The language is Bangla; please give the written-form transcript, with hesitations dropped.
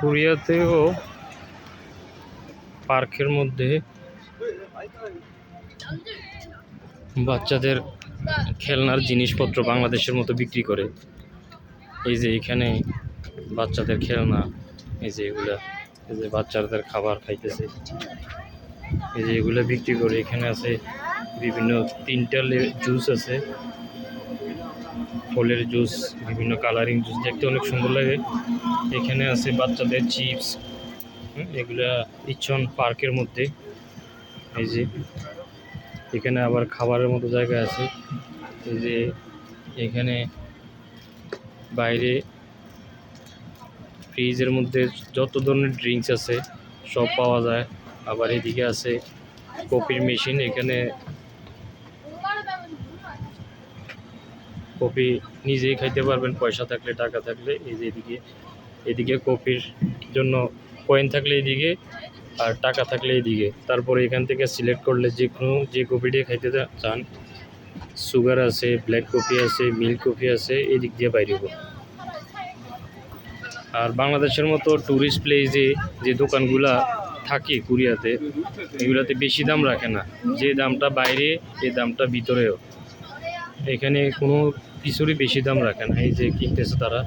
কোরিয়াতেও পার্কের মধ্যে বাচ্চাদের খেলনার জিনিসপত্র বাংলাদেশের মতো বিক্রি করে। এই যে এখানে বাচ্চাদের খেলনা, এই যে এগুলা, এই যে বাচ্চাদের খাবার খাইতেছে, এই যে এগুলো বিক্রি করে। এখানে আছে বিভিন্ন 3টা জুস আছে, ফলের জুস, বিভিন্ন কালারিং জুস, দেখতে অনেক সুন্দর লাগে। এখানে আছে বাচ্চাদের চিপস, এগুলা ইচ্ছন পার্কের মধ্যে। এই যে এখানে আবার খাবারের মতো জায়গা আছে। এই যে এখানে বাইরে ফ্রিজের মধ্যে যত ধরনের ড্রিঙ্কস আছে সব পাওয়া যায়। আবার এদিকে আছে কফির মেশিন, এখানে কফি নিজেই খাইতে পারবেন পয়সা থাকলে, টাকা থাকলে। এই যে এদিকে কফির জন্য কয়েন থাকলে এদিকে, আর টাকা থাকলে এদিকে। তারপরে এখান থেকে সিলেক্ট করলে যে কফিটি খাইতে চান, সুগার আছে, ব্ল্যাক কফি আছে, মিল্ক কফি আছে, এদিক দিয়ে বাইরে। আর বাংলাদেশের মতো ট্যুরিস্ট প্লেসে যে দোকানগুলা থাকে কোরিয়াতে, এগুলাতে বেশি দাম রাখে না। যে দামটা বাইরে এই দামটা ভিতরেও। এখানে কোনো কিছুরই বেশি দাম রাখে না। এই যে কিনতেছে তারা,